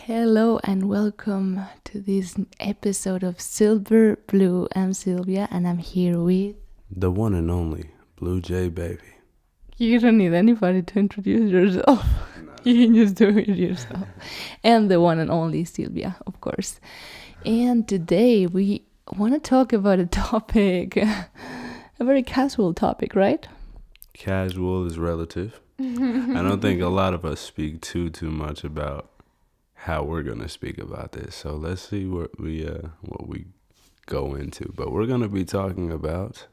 Hello and welcome to this episode of SilverBlu. I'm Silvia and I'm here with... The one and only BluJay, baby. You don't need anybody to introduce yourself. No. You can just do it yourself. And the one and only Silvia, of course. And today we want to talk about a topic, a very casual topic, right? Casual is relative. I don't think a lot of us speak too much about how we're gonna speak about this. So let's see what we go into. But we're gonna be talking about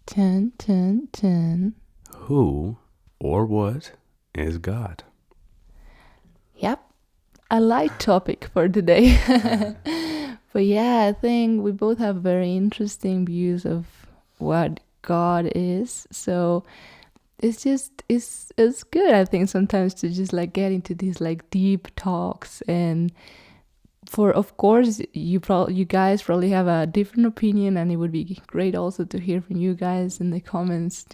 10. Who or what is God? Yep, a light topic for today. But yeah, I think we both have very interesting views of what God is. So it's good, I think, sometimes to just like get into these like deep talks. And of course you guys probably have a different opinion, and it would be great also to hear from you guys in the comments.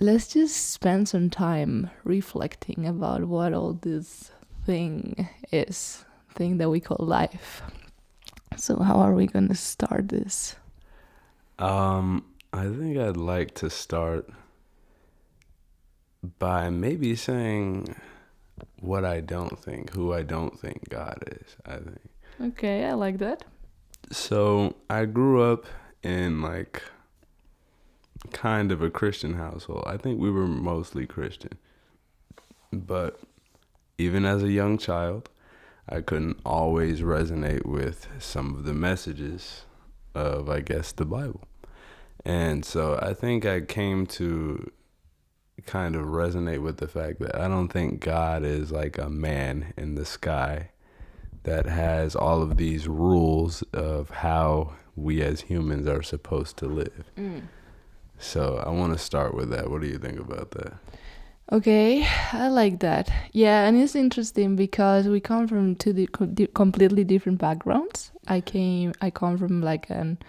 Let's just spend some time reflecting about what all this thing that we call life. So how are we gonna start this? I think I'd like to start by maybe saying who I don't think God is, I think. Okay, I like that. So I grew up in like kind of a Christian household. I think we were mostly Christian. But even as a young child, I couldn't always resonate with some of the messages of, I guess, the Bible. And so I think I came to kind of resonate with the fact that I don't think God is like a man in the sky that has all of these rules of how we as humans are supposed to live. So I want to start with that. What do you think about that? Okay, I like that. Yeah, and it's interesting because we come from two completely different backgrounds. I come from like an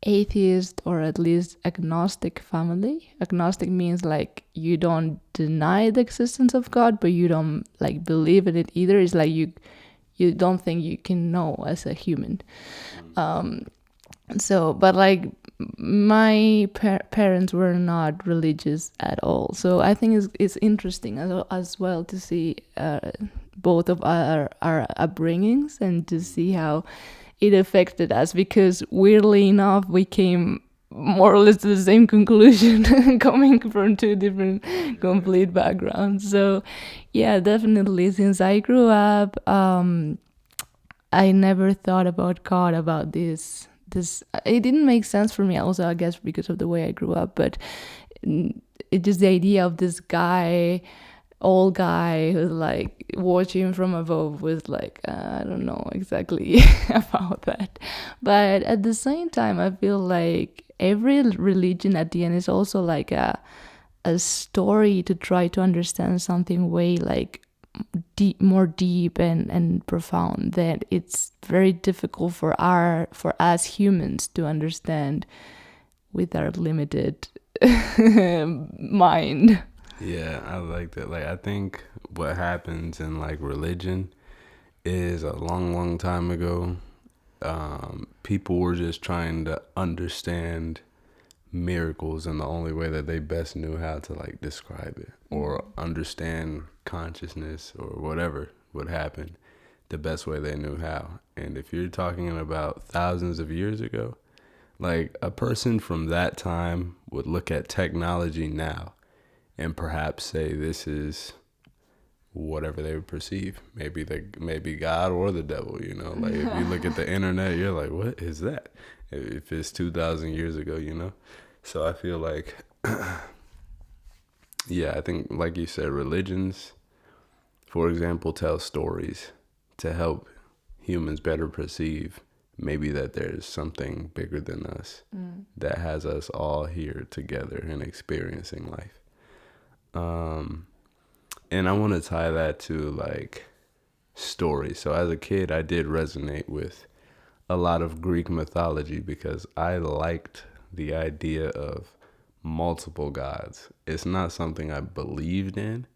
atheist or at least agnostic family. Agnostic means like you don't deny the existence of God, but you don't like believe in it either. It's like you don't think you can know as a human. So, but like my parents were not religious at all. So I think it's interesting as well to see both of our upbringings and to see how it affected us, because weirdly enough we came more or less to the same conclusion coming from two different complete backgrounds. So yeah, definitely since I grew up, I never thought about God, about this it didn't make sense for me also, I guess because of the way I grew up, but it just the idea of this old guy who's like watching from above was like, I don't know exactly about that. But at the same time, I feel like every religion at the end is also like a story to try to understand something way like more deep and profound, that it's very difficult for us humans to understand with our limited mind. Yeah, I like that. Like, I think what happens in like religion is a long time ago, people were just trying to understand miracles in the only way that they best knew how to like describe it, or understand consciousness or whatever would happen the best way they knew how. And if you're talking about thousands of years ago, like a person from that time would look at technology now and perhaps say this is whatever they would perceive. Maybe God or the devil, you know? Like if you look at the internet, you're like, what is that? If it's 2,000 years ago, you know? So I feel like, yeah, I think like you said, religions, for example, tell stories to help humans better perceive maybe that there's something bigger than us that has us all here together and experiencing life. And I want to tie that to like stories. So as a kid, I did resonate with a lot of Greek mythology because I liked the idea of multiple gods. It's not something I believed in,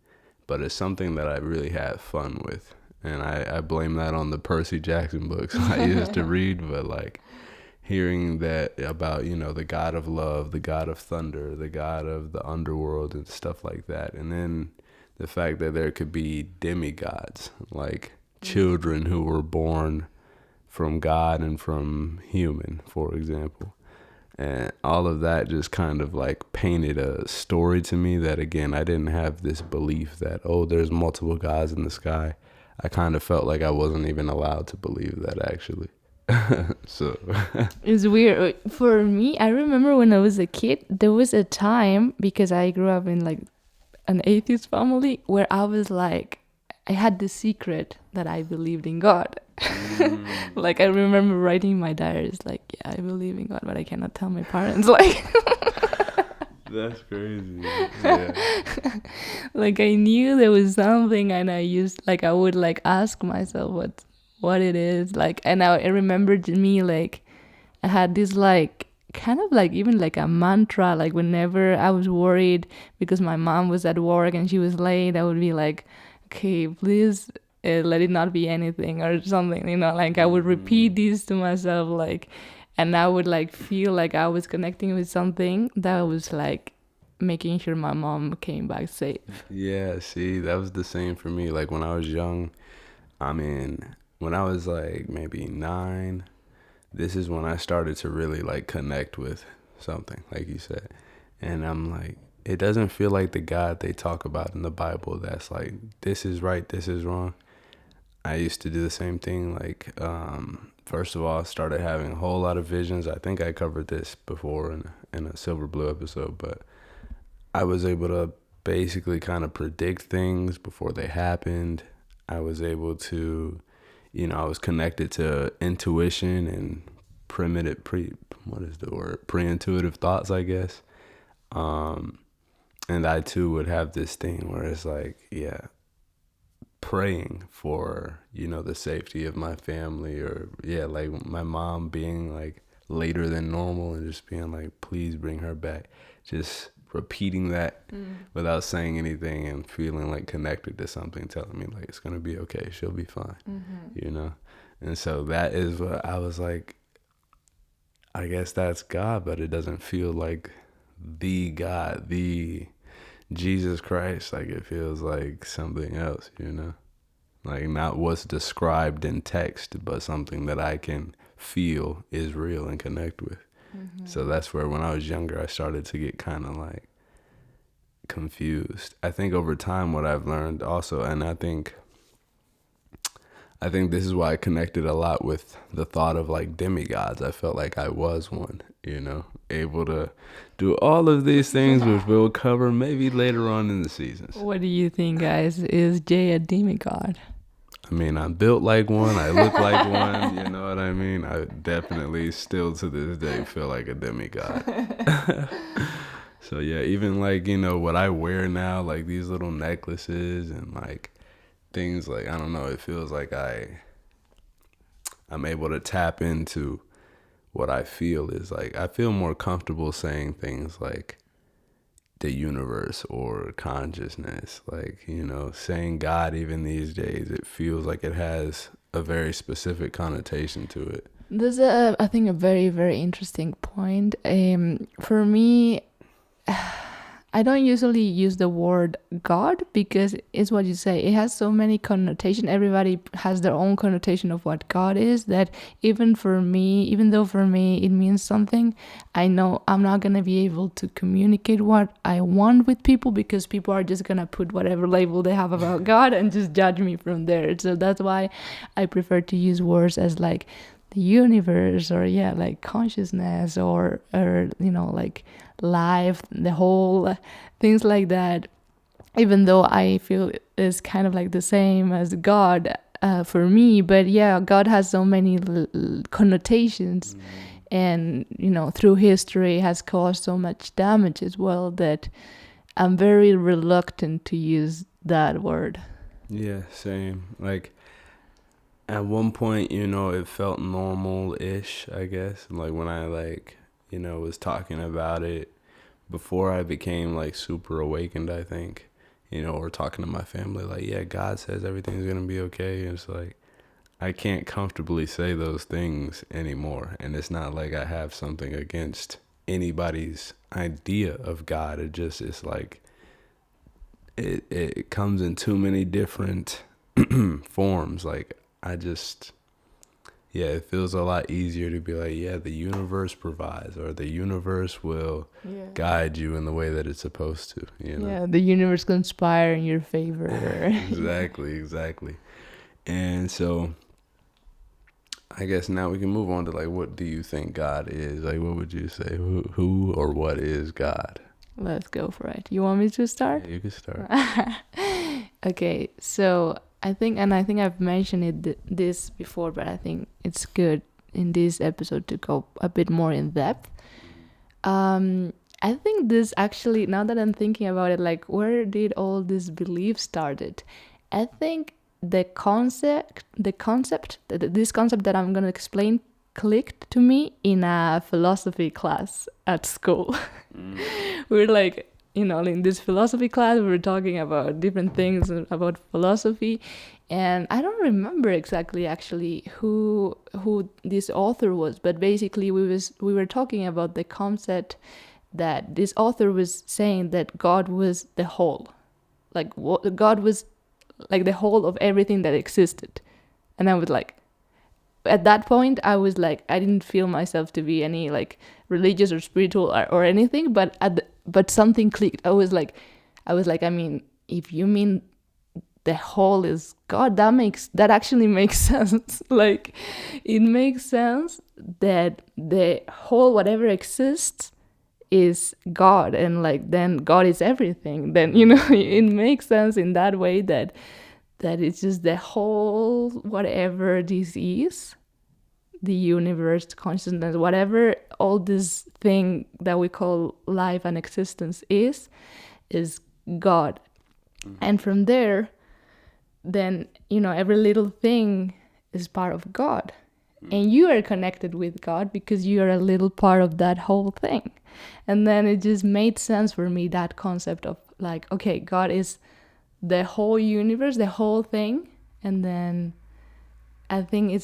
but it's something that I really had fun with. And I blame that on the Percy Jackson books I used to read, but like hearing that about, you know, the God of love, the God of thunder, the God of the underworld and stuff like that. And then the fact that there could be demigods, like children who were born from God and from human, for example. And all of that just kind of like painted a story to me that, again, I didn't have this belief that, oh, there's multiple gods in the sky. I kind of felt like I wasn't even allowed to believe that, actually. So It's weird. For me, I remember when I was a kid, there was a time, because I grew up in like an atheist family, where I was like, I had the secret that I believed in God. Like, I remember writing in my diaries, like, yeah, I believe in God, but I cannot tell my parents. Like, that's crazy. Yeah. like, I knew there was something, and I would like ask myself what it is, like. And I remembered me, like, I had this like kind of like even like a mantra, like whenever I was worried because my mom was at work and she was late, I would be like, okay, please, let it not be anything or something, you know, like I would repeat these to myself, like, and I would like feel like I was connecting with something that was like making sure my mom came back safe. Yeah, see, that was the same for me. Like when I was young, I mean, when I was like maybe 9, this is when I started to really like connect with something, like you said. And I'm like, it doesn't feel like the God they talk about in the Bible that's like, this is right, this is wrong. I used to do the same thing. Like, first of all, I started having a whole lot of visions. I think I covered this before in a SilverBlu episode, but I was able to basically kind of predict things before they happened. I was able to, you know, I was connected to intuition and pre-intuitive thoughts, I guess. And I too would have this thing where it's like, yeah, praying for, you know, the safety of my family, or yeah, like my mom being like later than normal and just being like, please bring her back. Just repeating that without saying anything and feeling like connected to something, telling me like it's gonna be okay, she'll be fine, you know. And so that is what I was like, I guess that's God, but it doesn't feel like the God, the Jesus Christ. Like it feels like something else, you know, like not what's described in text, but something that I can feel is real and connect with. So that's where, when I was younger, I started to get kind of like confused. I think over time what I've learned also, and I think this is why I connected a lot with the thought of like demigods. I felt like I was one, you know, able to do all of these things, which we'll cover maybe later on in the seasons. What do you think, guys? Is Jay a demigod? I mean, I'm built like one. I look like one. You know what I mean? I definitely still to this day feel like a demigod. So yeah, even like, you know, what I wear now, like these little necklaces and like things, like, I don't know, it feels like I'm able to tap into what I feel is like, I feel more comfortable saying things like the universe or consciousness, like, you know, saying God. Even these days, it feels like it has a very specific connotation to it. There's I think a very, very interesting point. For me, I don't usually use the word God because it's what you say. It has so many connotations. Everybody has their own connotation of what God is, that even though for me it means something, I know I'm not going to be able to communicate what I want with people, because people are just going to put whatever label they have about God and just judge me from there. So that's why I prefer to use words as like the universe, or yeah, like consciousness, or you know, like life, the whole things like that, even though I feel it's kind of like the same as God for me. But yeah, God has so many connotations, and you know, through history has caused so much damage as well, that I'm very reluctant to use that word. Yeah, same. Like at one point, you know, it felt normal-ish, I guess. Like when I like, you know, was talking about it before I became like super awakened, I think, or talking to my family, like, yeah, God says everything's going to be okay. And it's like, I can't comfortably say those things anymore. And it's not like I have something against anybody's idea of God. It's like, it comes in too many different forms. Like, it feels a lot easier to be like, yeah, the universe provides, or the universe will guide you in the way that it's supposed to, Yeah, the universe conspire in your favor. Exactly. And so I guess now we can move on to, like, what do you think God is? Like, what would you say? Who or what is God? Let's go for it. You want me to start? Yeah, you can start. Okay, so I think I've mentioned this before, but I think it's good in this episode to go a bit more in depth. I think this actually, now that I'm thinking about it, like, where did all this belief started? I think this concept that I'm gonna explain clicked to me in a philosophy class at school. We're like, in this philosophy class, we were talking about different things about philosophy, and I don't remember exactly actually who this author was, but basically we were talking about the concept that this author was saying that God was the whole, like God was like the whole of everything that existed. And I was like, at that point I was like, I didn't feel myself to be any like religious or spiritual or anything, but but something clicked. I was like, I mean, if you mean the whole is God, that actually makes sense. Like, it makes sense that the whole, whatever exists, is God, and like then God is everything. Then it makes sense in that way that it's just the whole, whatever this is, the universe, consciousness, whatever all this thing that we call life and existence is God. And from there, then every little thing is part of God, and you are connected with God because you are a little part of that whole thing. And then it just made sense for me, that concept of like, okay, God is the whole universe, the whole thing. And then I think it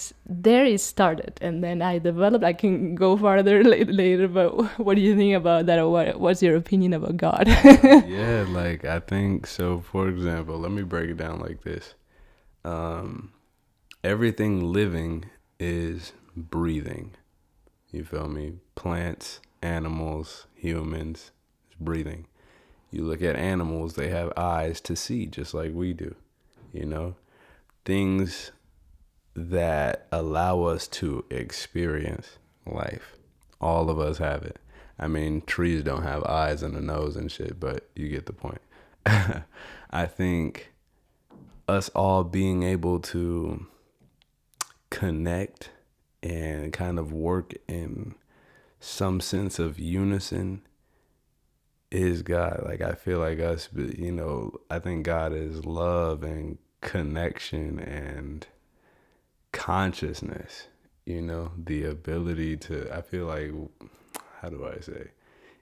started, and then I developed. I can go farther later, but what do you think about that, or what's your opinion about God? Yeah, like, I think so. For example, let me break it down like this. Everything living is breathing. You feel me? Plants, animals, humans, it's breathing. You look at animals, they have eyes to see just like we do. Things that allow us to experience life. All of us have it. I mean, trees don't have eyes and a nose and shit, but you get the point. I think us all being able to connect and kind of work in some sense of unison is God. Like, I feel like us, I think God is love and connection and consciousness, the ability to, I feel like, how do I say?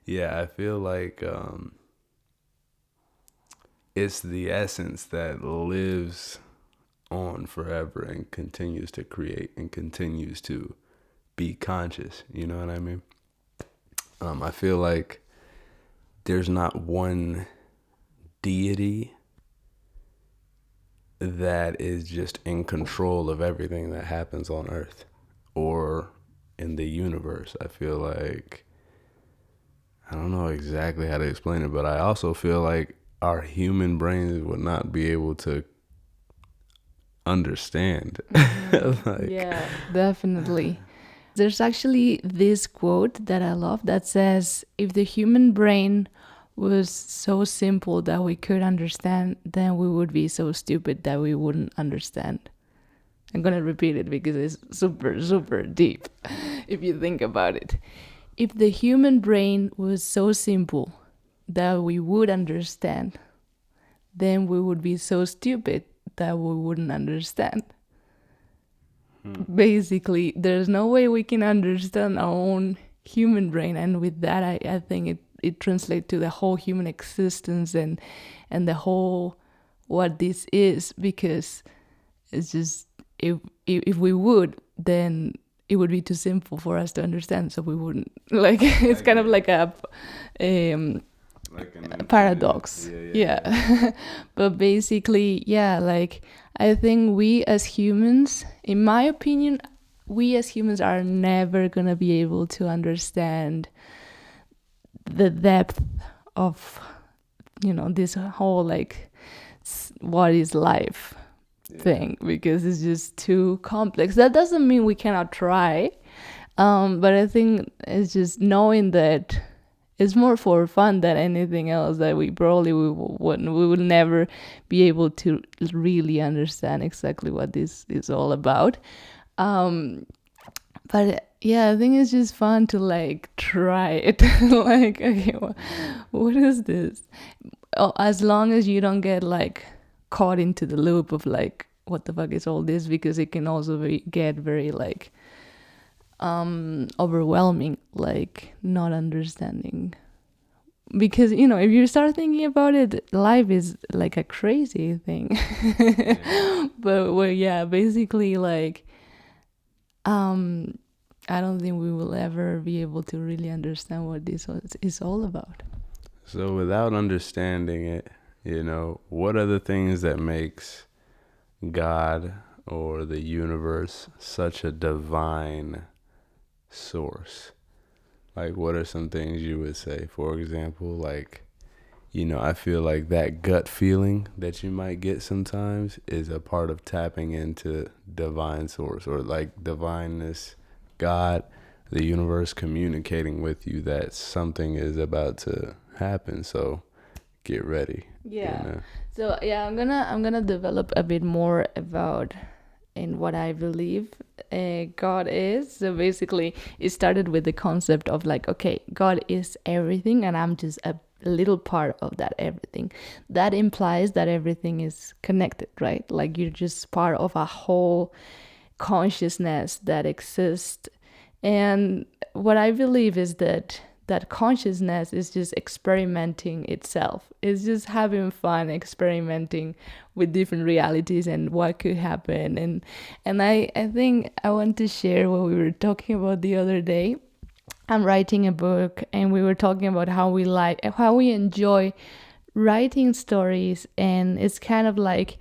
Yeah, I feel like it's the essence that lives on forever and continues to create and continues to be conscious. You know what I mean? I feel like there's not one deity that is just in control of everything that happens on Earth or in the universe. I feel like, I don't know exactly how to explain it, but I also feel like our human brains would not be able to understand. Yeah, definitely. There's actually this quote that I love that says, if the human brain was so simple that we could understand, then we would be so stupid that we wouldn't understand. I'm gonna repeat it because it's super, super deep if you think about it. If the human brain was so simple that we would understand, then we would be so stupid that we wouldn't understand. Basically, there's no way we can understand our own human brain, and with that I think it translates to the whole human existence and and the whole what this is, because it's just if we would, then it would be too simple for us to understand, so we wouldn't like it's kind of like a like paradox. Yeah. But basically, yeah, like I think we as humans, in my opinion, we as humans are never gonna be able to understand the depth of, you know, this whole like what is life thing, because it's just too complex. That doesn't mean we cannot try, but I think it's just knowing that it's more for fun than anything else, that we probably we will never be able to really understand exactly what this is all about. But yeah, I think it's just fun to like try it. Like, okay, what is this? Oh, as long as you don't get like caught into the loop of like, what the fuck is all this? Because it can also get very like overwhelming, like not understanding. Because, you know, if you start thinking about it, life is like a crazy thing. But well, yeah, basically like I don't think we will ever be able to really understand what this is all about. So without understanding it, you know, what are the things that makes God or the universe such a divine source? Like, what are some things you would say? For example, like, you know, I feel like that gut feeling that you might get sometimes is a part of tapping into divine source, or like divineness, God, the universe communicating with you that something is about to happen. So get ready. Yeah. You know? So yeah, I'm gonna develop a bit more about in what I believe God is. So basically, it started with the concept of like, okay, God is everything, and I'm just a little part of that everything. That implies that everything is connected, right? Like you're just part of a whole consciousness that exists. And what I believe is that consciousness is just experimenting itself. It's just having fun experimenting with different realities and what could happen. And I think I want to share what we were talking about the other day. I'm writing a book, and we were talking about how we enjoy writing stories, and it's kind of like,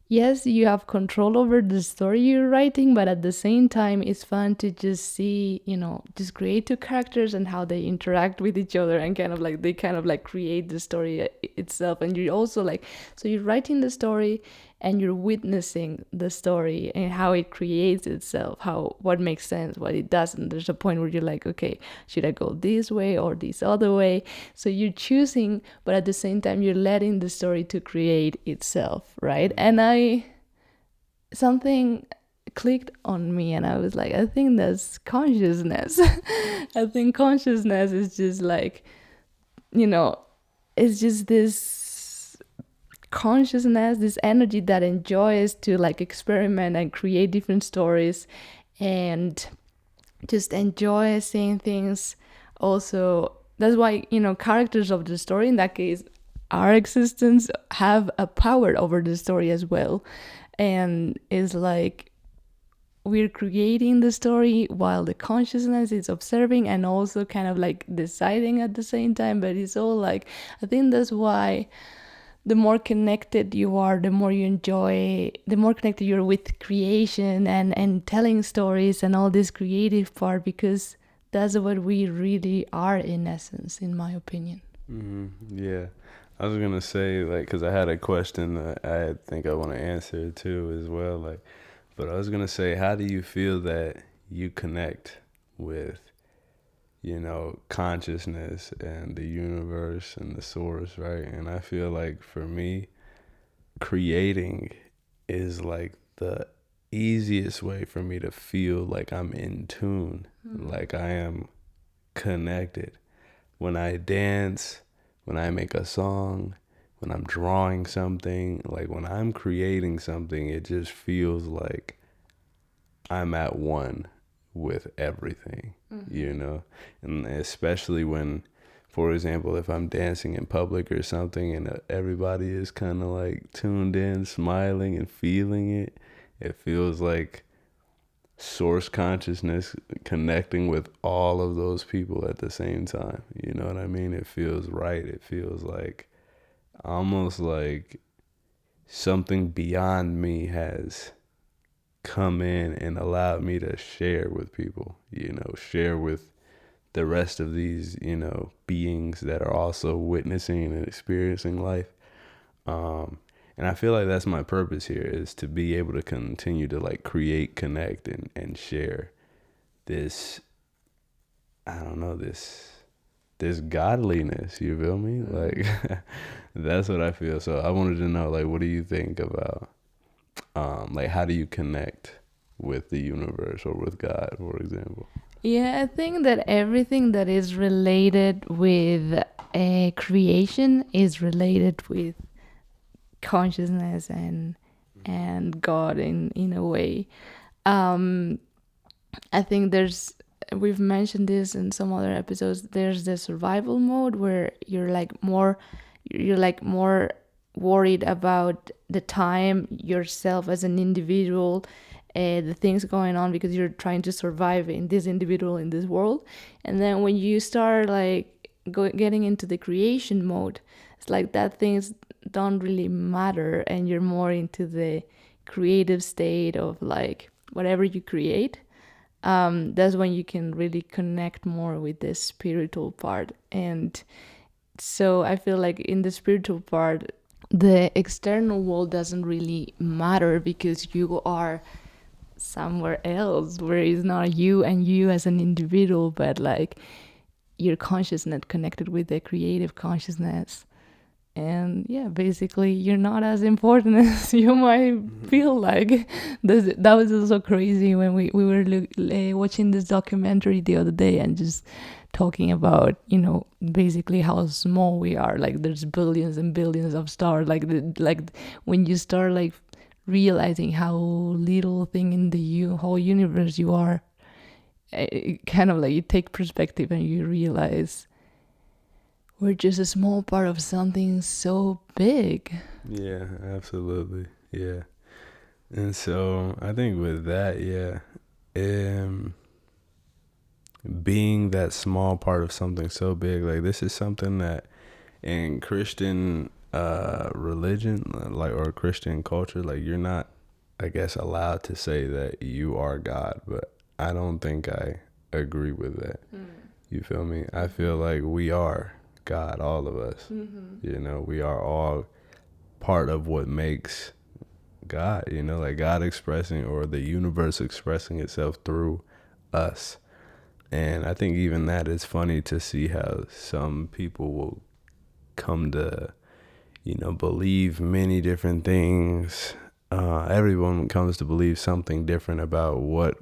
yes, you have control over the story you're writing, but at the same time, it's fun to just see, you know, just create two characters and how they interact with each other, and kind of like they kind of like create the story itself. And you're also like, so you're writing the story and you're witnessing the story and how it creates itself, what makes sense, what it doesn't. There's a point where you're like, okay, should I go this way or this other way? So you're choosing, but at the same time you're letting the story to create itself, right? And something clicked on me, and I was like, I think that's consciousness. I think consciousness is just like, you know, it's just this consciousness, this energy that enjoys to like experiment and create different stories, and just enjoy seeing things. Also, that's why, you know, characters of the story, in that case our existence, have a power over the story as well. And it's like we're creating the story while the consciousness is observing and also kind of like deciding at the same time. But it's all like, I think that's why the more connected you are, the more you enjoy, the more connected you're with creation and telling stories and all this creative part, because that's what we really are in essence, in my opinion. Yeah. I was going to say, like, because I had a question that I think I want to answer too as well. Like, but I was going to say, how do you feel that you connect with, you know, consciousness and the universe and the source, right? And I feel like for me, creating is like the easiest way for me to feel like I'm in tune, like I am connected. When I dance, when I make a song, when I'm drawing something, like when I'm creating something, it just feels like I'm at one with everything, you know? And especially when, for example, if I'm dancing in public or something and everybody is kind of like tuned in, smiling and feeling it, it feels like source consciousness connecting with all of those people at the same time. You know what I mean? It feels right. It feels like almost like something beyond me has come in and allowed me to share with people, share with the rest of these, beings that are also witnessing and experiencing life. And I feel like that's my purpose here, is to be able to continue to like create, connect, and share this, I don't know, this godliness, you feel me? Like, that's what I feel. So I wanted to know, like, what do you think about, like, how do you connect with the universe or with God, for example? Yeah, I think that everything that is related with creation is related with consciousness and God in a way. I think we've mentioned this in some other episodes. There's the survival mode where you're more worried about the time, yourself as an individual, the things going on, because you're trying to survive in this world. And then when you start like getting into the creation mode, it's like that things don't really matter, and you're more into the creative state of like whatever you create. That's when you can really connect more with the spiritual part. And so I feel like in the spiritual part, the external world doesn't really matter, because you are somewhere else where it's not you and you as an individual, but like your consciousness connected with the creative consciousness. And yeah, basically you're not as important as you might feel like. That was also crazy when we were watching this documentary the other day, and just talking about, basically how small we are. Like there's billions and billions of stars. Like when you start like realizing how little thing in the whole universe you are, it kind of like you take perspective and you realize we're just a small part of something so big. Yeah, absolutely. Yeah. And so I think with that, yeah, being that small part of something so big, like this is something that in Christian religion, like, or Christian culture, like you're not, I guess, allowed to say that you are God, but I don't think I agree with that. You feel me? I feel like we are God, all of us. We are all part of what makes God, like God expressing, or the universe expressing itself through us. And I think even that is funny to see how some people will come to, believe many different things. Everyone comes to believe something different about what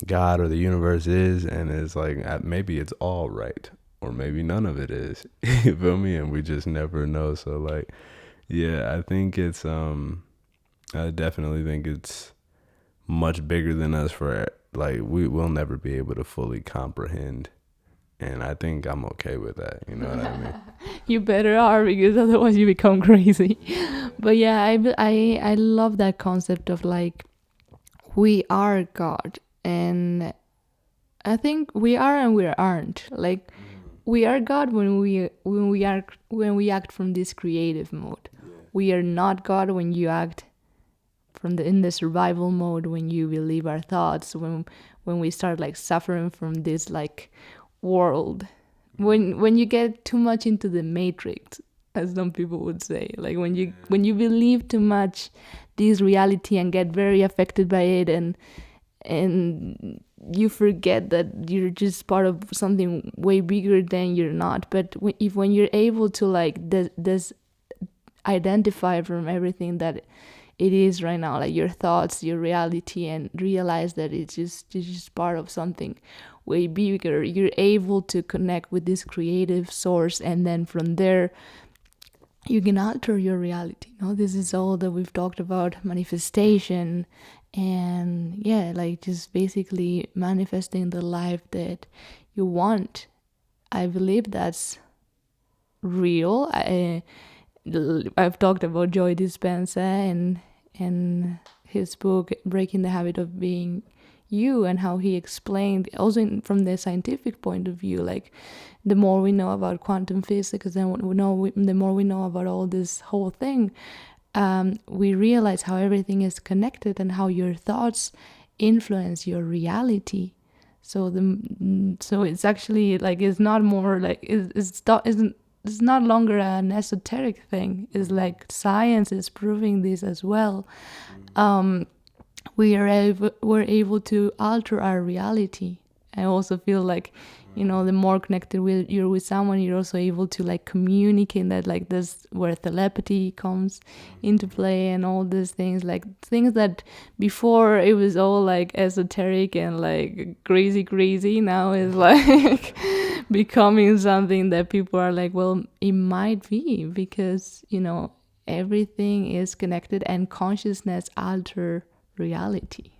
God or the universe is, and it's like maybe it's all right, or maybe none of it is. You feel me? And we just never know. So like, yeah, I think it's I definitely think it's much bigger than us, for like we will never be able to fully comprehend. And I think I'm okay with that. You know what I mean? You better are, because otherwise you become crazy. But yeah, I love that concept of like we are God, and I think we are and we aren't. Like we are God when we act from this creative mode. Yeah. We are not God when you act in the survival mode, when you believe our thoughts, when we start like suffering from this like world, when you get too much into the matrix, as some people would say, like when you believe too much this reality and get very affected by it, and you forget that you're just part of something way bigger than you're not. But when you're able to like this identify from everything that it is right now, like your thoughts, your reality, and realize that it's just part of something way bigger, you're able to connect with this creative source, and then from there you can alter your reality. This is all that we've talked about, manifestation, and yeah, like just basically manifesting the life that you want I believe that's real. I've talked about Joy Dispenza and his book Breaking the Habit of Being You, and how he explained also from the scientific point of view, like the more we know about quantum physics, then the more we know about all this whole thing, we realize how everything is connected and how your thoughts influence your reality. So it's actually like it's not more like it's not longer an esoteric thing. It's like science is proving this as well. We're able to alter our reality. I also feel like, the more connected you're with someone, you're also able to like communicate. That like this where telepathy comes into play, and all these things, like things that before it was all like esoteric and like crazy. Now it's like becoming something that people are like, well, it might be because everything is connected and consciousness alter reality.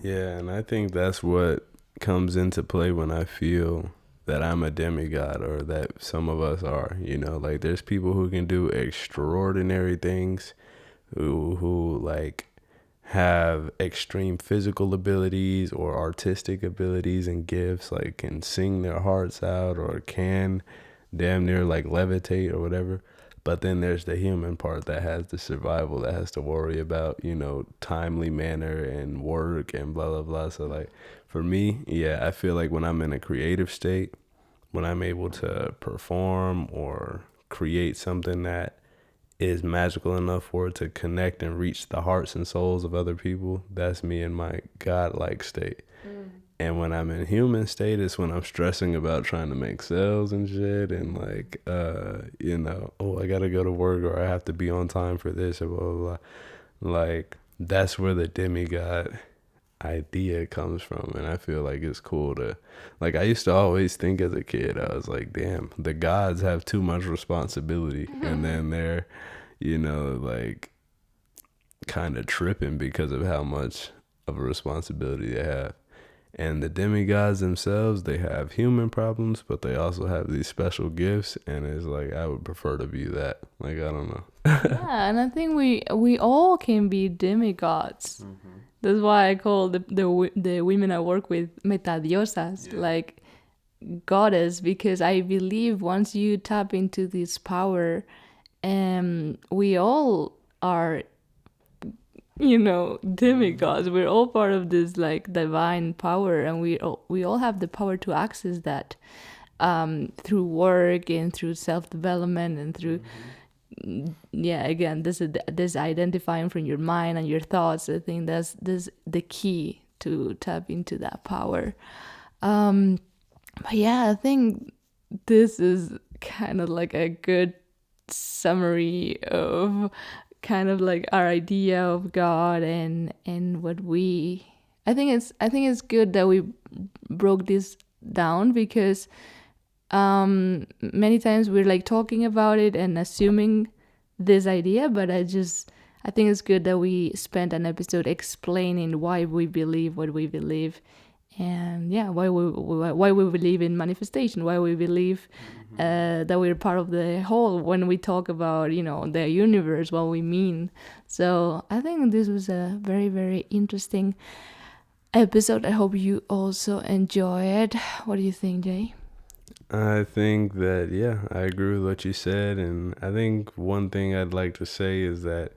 Yeah, and I think that's what comes into play when I feel that I'm a demigod, or that some of us are. Like there's people who can do extraordinary things, who like have extreme physical abilities or artistic abilities and gifts, like can sing their hearts out or can damn near like levitate or whatever. But then there's the human part that has the survival, that has to worry about, timely manner and work and blah, blah, blah. So like for me, yeah, I feel like when I'm in a creative state, when I'm able to perform or create something that is magical enough for it to connect and reach the hearts and souls of other people, that's me in my godlike state. And when I'm in human state, it's when I'm stressing about trying to make sales and shit, and like, I gotta go to work, or I have to be on time for this, or blah, blah, blah. Like, that's where the demigod idea comes from. And I feel like it's cool to, like, I used to always think as a kid, I was like, damn, the gods have too much responsibility. And then they're, like, kind of tripping because of how much of a responsibility they have. And the demigods themselves, they have human problems, but they also have these special gifts. And it's like, I would prefer to view that. Like, I don't know. Yeah, and I think we all can be demigods. Mm-hmm. That's why I call the women I work with metadiosas, like goddess, because I believe once you tap into this power, we all are demigods. We're all part of this like divine power, and we all have the power to access that through work and through self-development and through again this identifying from your mind and your thoughts. I think that's the key to tap into that power. But yeah, I think this is kind of like a good summary of kind of like our idea of God and what we. I think it's good that we broke this down, because many times we're like talking about it and assuming this idea, but I think it's good that we spent an episode explaining why we believe what we believe, and why we believe in manifestation, why we believe that we're part of the whole when we talk about the universe, what we mean. So I think this was a very, very interesting episode. I hope you also enjoy it. What do you think, Jay? I think that, I agree with what you said. And I think one thing I'd like to say is that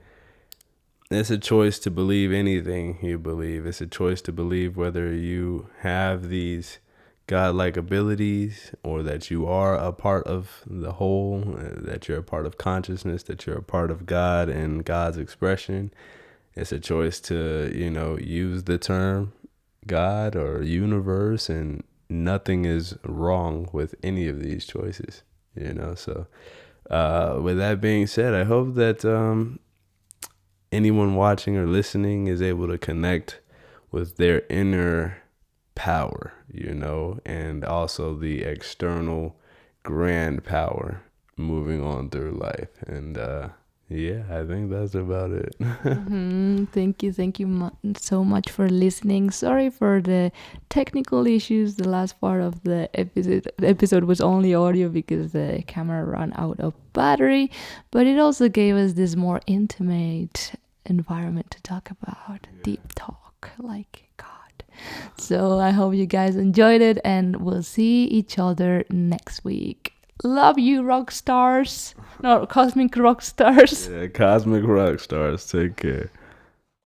it's a choice to believe anything you believe. It's a choice to believe whether you have these godlike abilities, or that you are a part of the whole, that you're a part of consciousness, that you're a part of God and God's expression. It's a choice to, use the term God or universe, and nothing is wrong with any of these choices, So with that being said, I hope that anyone watching or listening is able to connect with their inner power, and also the external grand power moving on through life. And Yeah, I think that's about it. Thank you so much for listening. Sorry for the technical issues. The last part of the episode was only audio because the camera ran out of battery, but it also gave us this more intimate environment to talk about, deep talk, like God. So I hope you guys enjoyed it, and we'll see each other next week. Love you, rock stars. No, cosmic rock stars. Yeah, cosmic rock stars. Take care.